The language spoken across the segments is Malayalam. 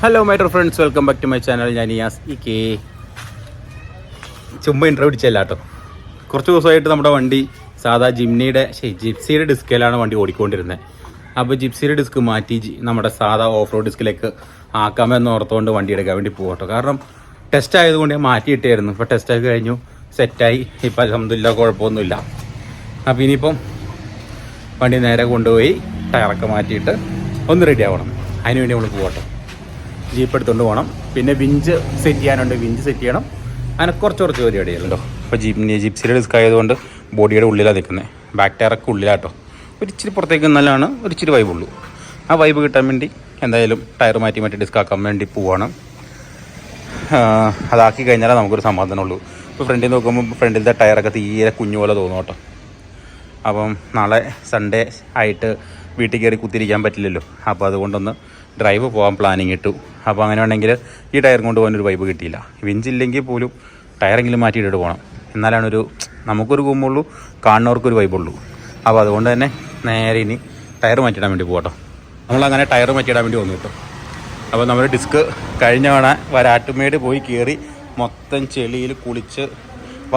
Hello my dear friends, welcome back to my channel. ഞാൻ യാസ് ഈ കെ. ചുമ്മാ ഇൻട്രോ പിടിച്ചല്ല കേട്ടോ. കുറച്ച് ദിവസമായിട്ട് നമ്മുടെ വണ്ടി സാധാ ജിപ്സിയുടെ ഡിസ്കിലാണ് വണ്ടി ഓടിക്കൊണ്ടിരുന്നത്. അപ്പോൾ ജിപ്സിയുടെ ഡിസ്ക് മാറ്റി നമ്മുടെ സാധാ ഓഫ് റോഡ് ഡിസ്കിലേക്ക് ആക്കാമെന്ന് ഓർത്തുകൊണ്ട് വണ്ടി എടുക്കാൻ വേണ്ടി പോകട്ടോ. കാരണം ടെസ്റ്റ് ആയതുകൊണ്ട് ഞാൻ മാറ്റിയിട്ടായിരുന്നു. ഇപ്പോൾ ടെസ്റ്റൊക്കെ കഴിഞ്ഞു, സെറ്റായി. ഇപ്പം അൽഹംദുലില്ലാ കുഴപ്പമൊന്നുമില്ല. അപ്പോൾ ഇനിയിപ്പം വണ്ടി നേരെ കൊണ്ടുപോയി ടയറൊക്കെ മാറ്റിയിട്ട് ഒന്ന് റെഡി ആവണം. അതിന് വേണ്ടി നമ്മൾ പോകട്ടോ. ജീപ്പ് എടുത്തുകൊണ്ട് പോകണം. പിന്നെ വിഞ്ച് സെറ്റ് ചെയ്യാനുണ്ട്, വിഞ്ച് സെറ്റ് ചെയ്യണം. അങ്ങനെ കുറച്ച് പരിപാടികളുണ്ടോ. ഇപ്പോൾ ജിപ്സിയുടെ ഡിസ്ക് ആയതുകൊണ്ട് ബോഡിയുടെ ഉള്ളിലാണ് നിൽക്കുന്നത്. ബാക്ക് ടയറൊക്കെ ഉള്ളിലാട്ടോ. ഒരിച്ചിരി പുറത്തേക്ക് നല്ലതാണ്, ഒരിച്ചിരി വൈബുള്ളൂ. ആ വൈബ് കിട്ടാൻ വേണ്ടി എന്തായാലും ടയർ മാറ്റി ഡിസ്ക് ആക്കാൻ വേണ്ടി പോവാണ്. അതാക്കി കഴിഞ്ഞാലേ നമുക്കൊരു സമാധാനമുള്ളൂ. ഇപ്പോൾ ഫ്രണ്ടിൽ നോക്കുമ്പോൾ ഫ്രണ്ടിലത്തെ ടയറൊക്കെ തീരെ കുഞ്ഞു പോലെ തോന്നും കേട്ടോ. അപ്പം നാളെ സൺഡേ ആയിട്ട് വീട്ടിൽ കയറി കുത്തിരിക്കാൻ പറ്റില്ലല്ലോ. അപ്പോൾ അതുകൊണ്ടൊന്ന് ഡ്രൈവ് പോകാൻ പ്ലാനിങ് ഇട്ടു. അപ്പോൾ അങ്ങനെ ഉണ്ടെങ്കിൽ ഈ ടയർ കൊണ്ട് പോകാനൊരു വൈബ് കിട്ടിയില്ല. വിഞ്ചില്ലെങ്കിൽ പോലും ടയറെങ്കിലും മാറ്റിയിട്ടിട്ട് പോകണം. എന്നാലാണ് നമുക്കൊരു ഗുമ്മുള്ളൂ, കാണുന്നവർക്കൊരു വൈബുള്ളൂ. അപ്പോൾ അതുകൊണ്ട് തന്നെ നേരെ ഇനി ടയർ മാറ്റിയിടാൻ വേണ്ടി പോകട്ടോ. നമ്മളങ്ങനെ ടയർ മാറ്റിയിടാൻ വേണ്ടി വന്നു കേട്ടോ. അപ്പോൾ നമ്മൾ ഡിസ്ക് കഴിഞ്ഞ തവണ വരാട്ടുമേട് പോയി കയറി മൊത്തം ചെളിയിൽ കുളിച്ച്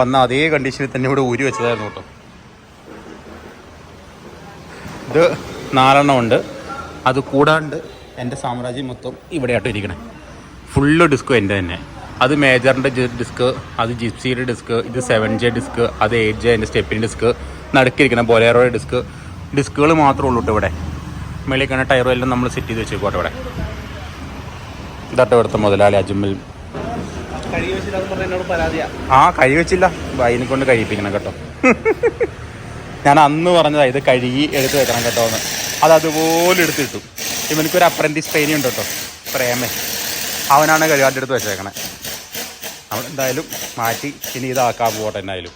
വന്ന അതേ കണ്ടീഷനിൽ തന്നെ ഇവിടെ ഊരി വെച്ചതായിരുന്നു കേട്ടോ. ഇത് 4 ഉണ്ട്. അത് കൂടാണ്ട് എൻ്റെ സാമ്രാജ്യം മൊത്തം ഇവിടെയായിട്ട് ഇരിക്കണേ. ഫുള്ള് ഡിസ്ക് എൻ്റെ തന്നെ. അത് മേജറിൻ്റെ ഡിസ്ക്, അത് ജിപ്സിയുടെ ഡിസ്ക്, ഇത് 7J ഡിസ്ക്, അത് 8J എൻ്റെ സ്റ്റെപ്പിൻ്റെ ഡിസ്ക്, നടുക്കിരിക്കണം ബൊലേറോയുടെ ഡിസ്കുകൾ മാത്രമേ ഉള്ളൂ കേട്ടോ. ഇവിടെ മേളിൽ ടയറും എല്ലാം നമ്മൾ സെറ്റ് ചെയ്ത് വെച്ചേക്കോട്ടെ. ഇവിടെ ഇതാട്ടോ ഇവിടുത്തെ മുതലാളി അജ്മൽ. കഴുകി വെച്ചില്ല, അതിനെ കൊണ്ട് കഴിപ്പിക്കണം കേട്ടോ. ഞാൻ അന്ന് പറഞ്ഞതാ ഇത് കഴുകി എടുത്ത് വെക്കണം കേട്ടോ എന്ന്. അതുപോലെ എടുത്തിട്ടു. ഇവനക്കൊരു അപ്രൻറ്റീസ് ട്രെയിനിങ് ഉണ്ട് കേട്ടോ, പ്രേമൻ. അവനാണ് കഴുകാൻ്റെ എടുത്ത് വെച്ചേക്കണേ. അവൻ എന്തായാലും മാറ്റി ഇനി ഇതാക്കാൻ പോകട്ടെ. എന്തായാലും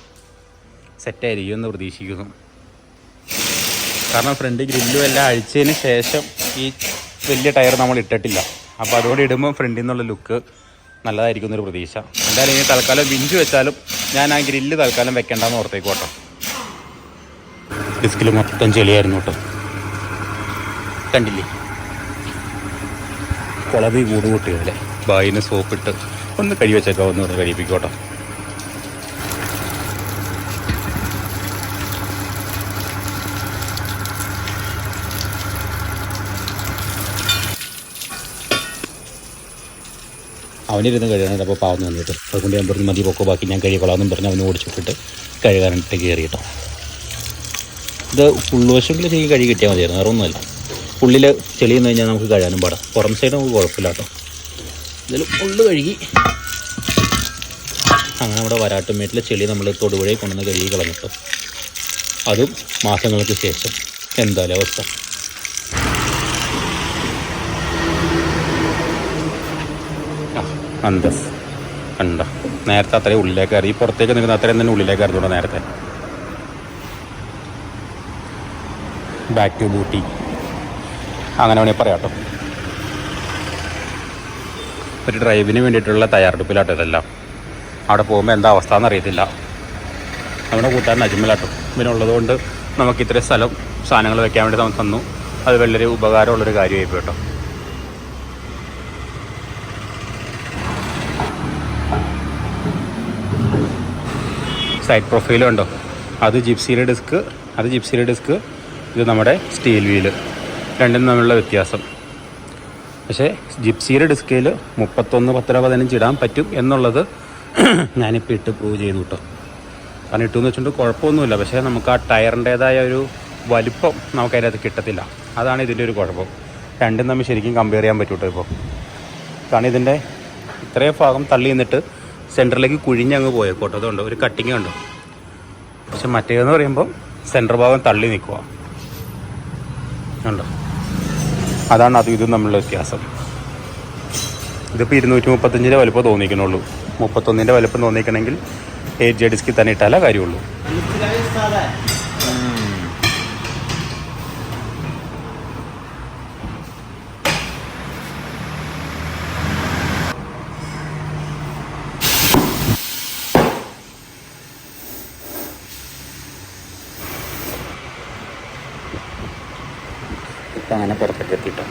സെറ്റായിരിക്കും എന്ന് പ്രതീക്ഷിക്കുന്നു. കാരണം ഫ്രണ്ട് ഗ്രില്ലും എല്ലാം അഴിച്ചതിന് ശേഷം ഈ വലിയ ടയർ നമ്മൾ ഇട്ടിട്ടില്ല. അപ്പോൾ അതുകൊണ്ട് ഇടുമ്പം ഫ്രണ്ടിൽ നിന്നുള്ള ലുക്ക് നല്ലതായിരിക്കും എന്നൊരു പ്രതീക്ഷ. എന്തായാലും ഇനി തൽക്കാലം വിഞ്ച് വെച്ചാലും ഞാൻ ആ ഗ്രില്ല് തൽക്കാലം വെക്കേണ്ടെന്ന് ഓർത്തേക്കോട്ടോ. ഡിസ്കിൽ മൊത്തം ചെളിയായിരുന്നു കേട്ടോ. കണ്ടില്ലേ, കുളവി കൂട് കൂട്ടിയതല്ലേ. ബായിന് സോപ്പിട്ട് ഒന്ന് കഴി വെച്ചേക്കാം, ഒന്ന് കഴിപ്പിക്കോട്ടോ. അവനിരുന്ന് കഴുകാനായിട്ട് അപ്പോൾ പാവം വന്നിട്ട് അതുകൊണ്ട് ഞാൻ പറഞ്ഞ് മതി പൊക്കോ, ബാക്കി ഞാൻ കഴുകിക്കൊള്ളാമെന്നും പറഞ്ഞ് അവന് ഓടിച്ചിട്ടിട്ട് കഴുകാനായിട്ട് കയറി കേട്ടോ. ഇത് ഉൾവശങ്ങളിൽ ശരിക്കും കഴുകി കിട്ടിയാൽ മതിയായിരുന്നു, വേറെ ഒന്നുമല്ല. ഉള്ളിൽ ചെളി എന്ന് കഴിഞ്ഞാൽ നമുക്ക് കഴുകാനും പാടാം. പുറം സൈഡ് നമുക്ക് കുഴപ്പമില്ല കേട്ടോ. ഇതിലും ഉള്ളു കഴുകി അങ്ങനെ നമ്മുടെ വരാട്ടുമേട്ടിലെ ചെളി നമ്മൾ തൊടുപുഴയിൽ കൊണ്ടുവന്ന് കഴുകി കളഞ്ഞിട്ടോ. അതും മാസങ്ങൾക്ക് ശേഷം. എന്തായാലും അവസ്ഥ. അന്തസ് കണ്ട നേരത്തെ അത്രയും ഉള്ളിലേക്ക് കയറി, പുറത്തേക്ക് നിൽക്കുന്ന അത്രയും തന്നെ ഉള്ളിലേക്ക് കയറുന്നുണ്ടോ നേരത്തെ. ബാക്ക് ടു ബൂട്ടി അങ്ങനെ വേണമെങ്കിൽ പറയാം കേട്ടോ. ഒരു ഡ്രൈവിന് വേണ്ടിയിട്ടുള്ള തയ്യാറെടുപ്പിലാട്ടോ ഇതെല്ലാം. അവിടെ പോകുമ്പോൾ എന്താ അവസ്ഥ എന്നറിയത്തില്ല. നമ്മുടെ കൂട്ടുകാരൻ അജ്മലാട്ടോ. ഇവനുള്ളതുകൊണ്ട് നമുക്ക് ഇത്രയും സ്ഥലം സാധനങ്ങൾ വെക്കാൻ വേണ്ടി നമുക്ക് തന്നു. അത് വലിയൊരു ഉപകാരമുള്ളൊരു കാര്യമായി കേട്ടോ. സൈഡ് പ്രൊഫൈലും ഉണ്ടോ. അത് ജിപ്സിയുടെ ഡിസ്ക്, ഇത് നമ്മുടെ സ്റ്റീൽ വീല്. രണ്ടും തമ്മിലുള്ള വ്യത്യാസം. പക്ഷേ ജിപ്സിയുടെ ഡിസ്കിൽ 31, 10, 15 ഇടാൻ പറ്റും എന്നുള്ളത് ഞാനിപ്പോൾ ഇട്ട് പ്രൂവ് ചെയ്യുന്നു കേട്ടോ. കാരണം ഇട്ടെന്ന് വെച്ചിട്ട് കുഴപ്പമൊന്നുമില്ല. പക്ഷേ നമുക്ക് ആ ടയറിൻ്റേതായ ഒരു വലിപ്പം നമുക്ക് അതിനകത്ത് കിട്ടത്തില്ല. അതാണ് ഇതിൻ്റെ ഒരു കുഴപ്പം. രണ്ടും തമ്മിൽ ശരിക്കും കമ്പയർ ചെയ്യാൻ പറ്റും കേട്ടോ. ഇപ്പോൾ കാരണം ഇതിൻ്റെ ഇത്രയും ഭാഗം തള്ളി നിന്നിട്ട് സെൻറ്ററിലേക്ക് കുഴിഞ്ഞങ്ങ് പോയേക്കോട്ടോ. അതുകൊണ്ട് ഒരു കട്ടിങ് ഉണ്ടോ. പക്ഷെ മറ്റേതെന്ന് പറയുമ്പോൾ സെൻറ്റർ ഭാഗം തള്ളി നിൽക്കുക ഉണ്ടോ. അതാണ് അത് ഇതും തമ്മിലുള്ള വ്യത്യാസം. ഇതിപ്പോൾ 235 വലുപ്പം തോന്നിക്കണുള്ളൂ. 31 വലുപ്പം തോന്നിക്കണമെങ്കിൽ 8J ഡിസ്കിൽ തന്നെ ഇട്ടാലേ കാര്യമുള്ളൂ. അങ്ങനെ പുറത്തേക്ക് എത്തിയിട്ടോ.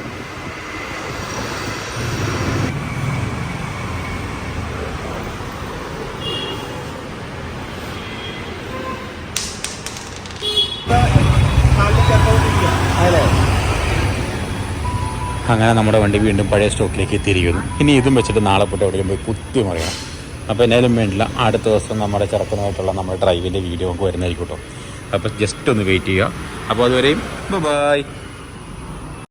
അങ്ങനെ നമ്മുടെ വണ്ടി വീണ്ടും പഴയ സ്റ്റോക്കിലേക്ക് എത്തിയിരിക്കുന്നു. ഇനി ഇതും വെച്ചിട്ട് നാളെ പോയിട്ട് എവിടെയും പോയി കുത്തി മറിയണം. അപ്പോൾ എന്നാലും വേണ്ടില്ല, അടുത്ത ദിവസം നമ്മുടെ ചെറുക്കനായിട്ടുള്ള നമ്മുടെ ഡ്രൈവിൻ്റെ വീഡിയോ ഒക്കെ വരുന്നതായിരിക്കും കേട്ടോ. അപ്പോൾ ജസ്റ്റ് ഒന്ന് വെയിറ്റ് ചെയ്യുക. അപ്പോൾ അതുവരെയും ബൈ.